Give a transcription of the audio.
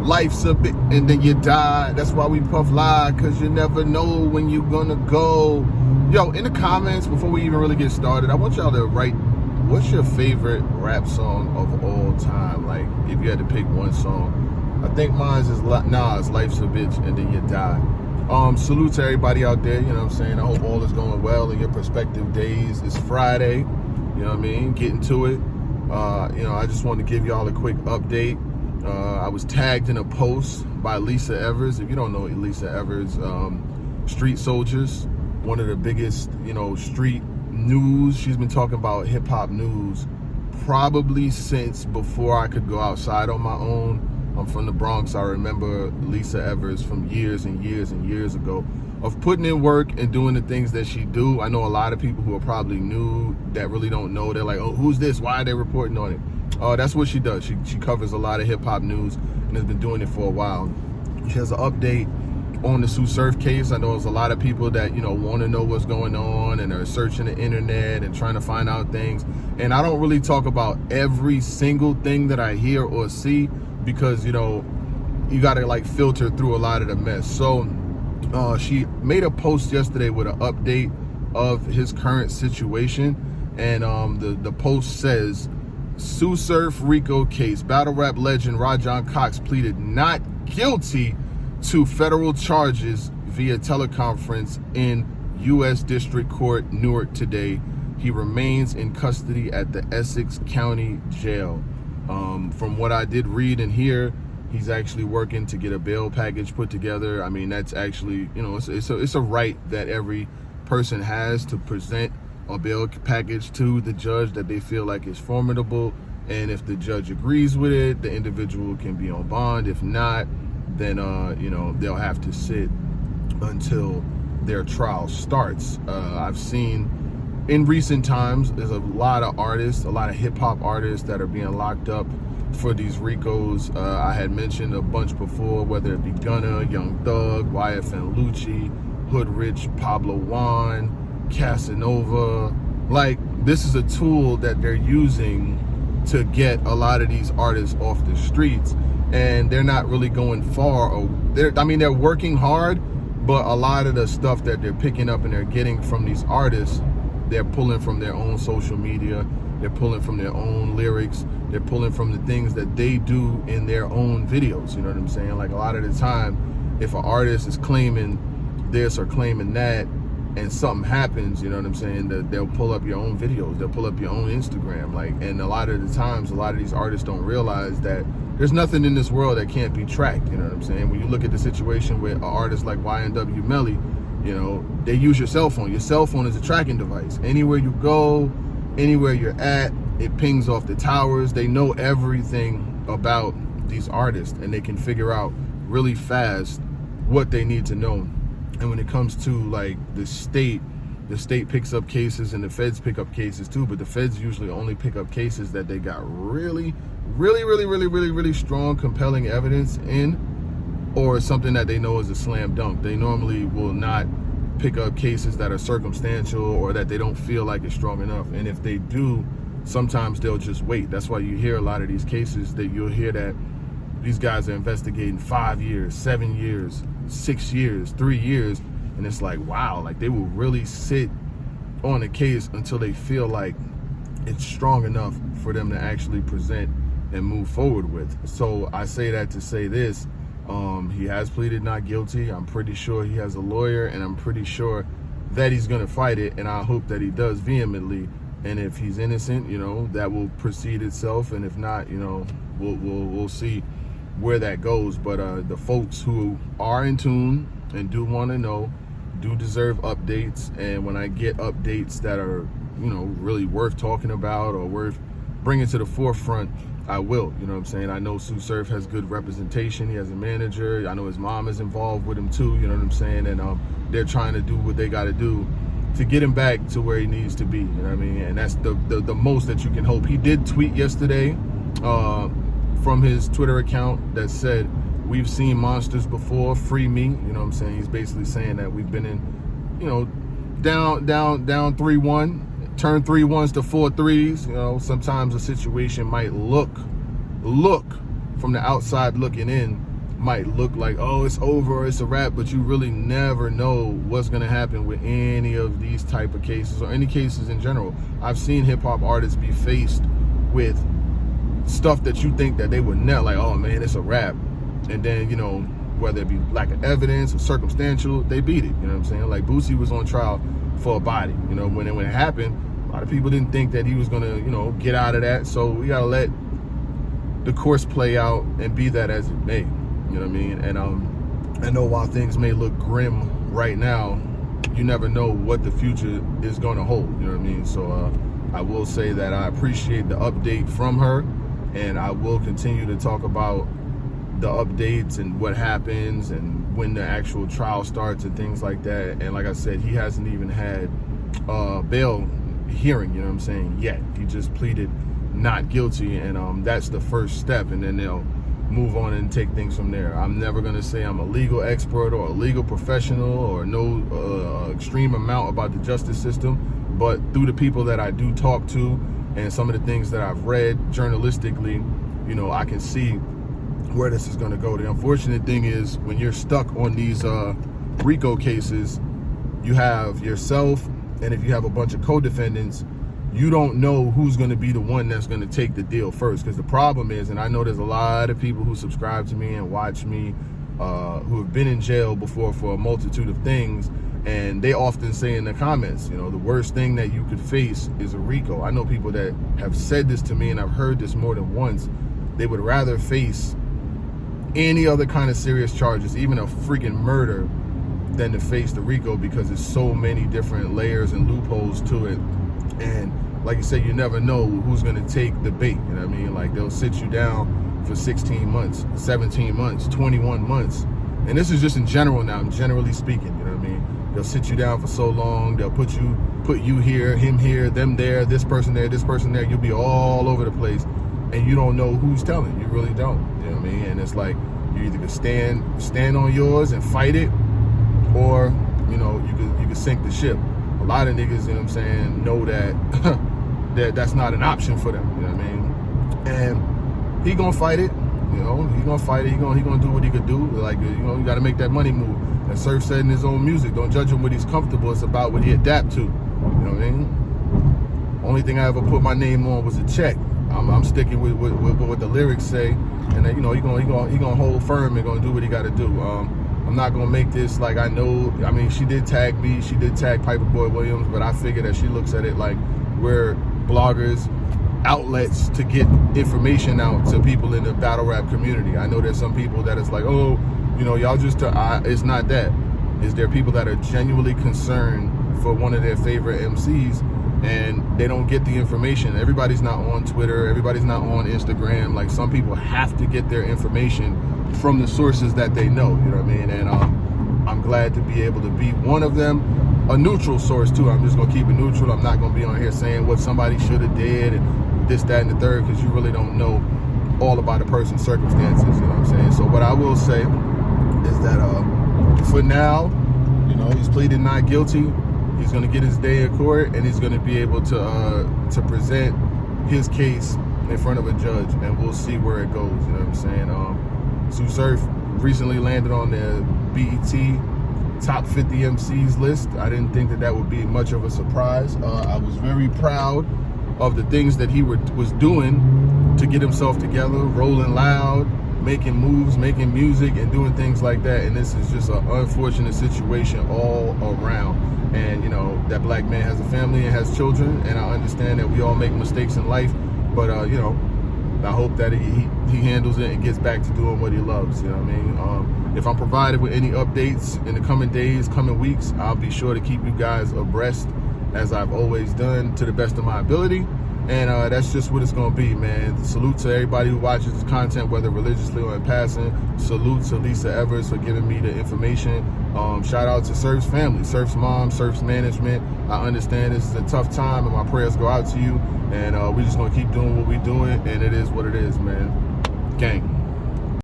life's a bit, and then you die. That's why we puff lie, cause you never know when you're gonna go. Yo, in the comments, before we even really get started, I want y'all to write, what's your favorite rap song of all time? Like, if you had to pick one song. I think mine is Nas, Life's a Bitch, and then you die. Salute to everybody out there, you know what I'm saying? I hope all is going well in your prospective days. It's Friday, you know what I mean? Getting to it. I just wanted to give y'all a quick update. I was tagged in a post by Lisa Evers. If you don't know Lisa Evers, Street Soldiers, one of the biggest, street news. She's been talking about hip hop news probably since before I could go outside on my own. I'm from the Bronx. I remember Lisa Evers from years and years and years ago of putting in work and doing the things that she do. I know a lot of people who are probably new that really don't know. They're like, oh, who's this? Why are they reporting on it? That's what she does. She covers a lot of hip hop news and has been doing it for a while. She has an update on the Sue Surf case. I know there's a lot of people that, want to know what's going on and are searching the internet and trying to find out things. And I don't really talk about every single thing that I hear or see, because you got to filter through a lot of the mess. So she made a post yesterday with an update of his current situation, and the post says, Sue Surf Rico case, battle rap legend Rajon Cox pleaded not guilty to federal charges via teleconference in U.S. District Court, Newark today. He remains in custody at the Essex County Jail. From what I did read and hear, he's actually working to get a bail package put together. I mean, that's actually, it's a right that every person has to present a bail package to the judge that they feel like is formidable. And if the judge agrees with it, the individual can be on bond. If not, then, they'll have to sit until their trial starts. I've seen in recent times, there's a lot of artists, a lot of hip hop artists that are being locked up for these Ricos. I had mentioned a bunch before, whether it be Gunna, Young Thug, YFN Lucci, Hood Rich, Pablo Juan, Casanova. This is a tool that they're using to get a lot of these artists off the streets, and they're not really going far. They're working hard, but a lot of the stuff that they're picking up and they're getting from these artists, they're pulling from their own social media, they're pulling from their own lyrics, they're pulling from the things that they do in their own videos, you know what I'm saying? A lot of the time, if an artist is claiming this or claiming that, and something happens, you know what I'm saying, that they'll pull up your own videos, they'll pull up your own Instagram, and a lot of the times, a lot of these artists don't realize that there's nothing in this world that can't be tracked, you know what I'm saying? When you look at the situation with an artist like YNW Melly, they use your cell phone. Your cell phone is a tracking device. Anywhere you go, anywhere you're at, it pings off the towers. They know everything about these artists, and they can figure out really fast what they need to know. And when it comes to the state picks up cases and the feds pick up cases too, but the feds usually only pick up cases that they got really, really, really, really, really, really strong, compelling evidence in, or something that they know is a slam dunk. They normally will not pick up cases that are circumstantial or that they don't feel like it's strong enough. And if they do, sometimes they'll just wait. That's why you hear a lot of these cases that you'll hear that these guys are investigating 5 years, 7 years, 6 years, 3 years. And it's like, wow, they will really sit on a case until they feel like it's strong enough for them to actually present and move forward with. So I say that to say this. He has pleaded not guilty. I'm pretty sure he has a lawyer, and I'm pretty sure that he's going to fight it, and I hope that he does vehemently. And if he's innocent, that will proceed itself, and if not, we'll see where that goes. But the folks who are in tune and do want to know do deserve updates, and when I get updates that are really worth talking about or worth bringing to the forefront, I will, you know what I'm saying? I know Sue Surf has good representation. He has a manager. I know his mom is involved with him too, you know what I'm saying? And they're trying to do what they got to do to get him back to where he needs to be, you know what I mean? And that's the most that you can hope. He did tweet yesterday from his Twitter account that said, we've seen monsters before, free me, you know what I'm saying? He's basically saying that we've been in, down 3-1. Turn 3 1s to 4 3s. Sometimes a situation might look from the outside looking in might look like, oh, it's over, or it's a wrap, but you really never know what's gonna happen with any of these type of cases, or any cases in general. I've seen hip-hop artists be faced with stuff that you think that they would never, like, oh man, it's a wrap, and then, you know, whether it be lack of evidence or circumstantial, they beat it. You know what I'm saying? Like Boosie was on trial for a body. You know, when it happened, a lot of people didn't think that he was gonna, you know, get out of that. So we gotta let the course play out and be that as it may. You know what I mean? And I know while things may look grim right now, you never know what the future is gonna hold. You know what I mean? So I will say that I appreciate the update from her, and I will continue to talk about the updates and what happens and when the actual trial starts and things like that. And like I said, he hasn't even had bail hearing, you know what I'm saying, yet. He just pleaded not guilty, and that's the first step, and then they'll move on and take things from there. I'm never gonna say I'm a legal expert or a legal professional or know extreme amount about the justice system, but through the people that I do talk to and some of the things that I've read journalistically, you know, I can see where this is going to go. The unfortunate thing is when you're stuck on these Rico cases, you have yourself, and if you have a bunch of co-defendants, you don't know who's going to be the one that's going to take the deal first. Because the problem is, and I know there's a lot of people who subscribe to me and watch me who have been in jail before for a multitude of things, and they often say in the comments, you know, the worst thing that you could face is a Rico. I know people that have said this to me, and I've heard this more than once. They would rather face any other kind of serious charges, even a freaking murder, than to face the Rico, because there's so many different layers and loopholes to it. And like you said, you never know who's going to take the bait. You know what I mean? Like, they'll sit you down for 16 months, 17 months, 21 months. And this is just in general now, I'm generally speaking, you know what I mean? They'll sit you down for so long, they'll put you here, him here, them there, this person there, this person there. You'll be all over the place, and you don't know who's telling. You really don't. You know what I mean? And it's like, you either can stand on yours and fight it, or, you know, you can sink the ship. A lot of niggas, you know what I'm saying, know that that's not an option for them. You know what I mean? And he gonna fight it. You know, he gonna fight it. He gonna do what he could do. Like, you know, you gotta make that money move. And Surf said in his own music, don't judge him what he's comfortable. It's about what he adapt to. You know what I mean? Only thing I ever put my name on was a check. I'm sticking with what the lyrics say, and then, you know, he gonna hold firm and gonna do what he got to do. I'm not gonna make this like, I know. I mean, she did tag me, she did tag Piper Boy Williams, but I figure that she looks at it like we're bloggers, outlets to get information out to people in the battle rap community. I know there's some people that it's like, oh, you know, y'all just it's not that. Is there people that are genuinely concerned for one of their favorite MCs, and they don't get the information. Everybody's not on Twitter, everybody's not on Instagram. Like, some people have to get their information from the sources that they know, you know what I mean? And I'm glad to be able to be one of them. A neutral source too. I'm just gonna keep it neutral. I'm not gonna be on here saying what somebody should have did and this, that, and the third, because you really don't know all about a person's circumstances, you know what I'm saying? So what I will say is that for now, you know, he's pleaded not guilty. He's going to get his day in court, and he's going to be able to present his case in front of a judge, and we'll see where it goes. You know what I'm saying? Sue Surf recently landed on the BET Top 50 MCs list. I didn't think that would be much of a surprise. I was very proud of the things that he was doing to get himself together, rolling loud, making moves, making music, and doing things like that. And this is just an unfortunate situation all around. And, you know, that black man has a family and has children, and I understand that we all make mistakes in life, but you know, I hope that he handles it and gets back to doing what he loves. You know what I mean? If I'm provided with any updates in the coming days, coming weeks, I'll be sure to keep you guys abreast, as I've always done, to the best of my ability. And that's just what it's going to be, man. Salute to everybody who watches this content, whether religiously or in passing. Salute to Lisa Evers for giving me the information. Shout out to Surf's family, Surf's mom, Surf's management. I understand this is a tough time, and my prayers go out to you. And we're just going to keep doing what we're doing, and it is what it is, man. Gang.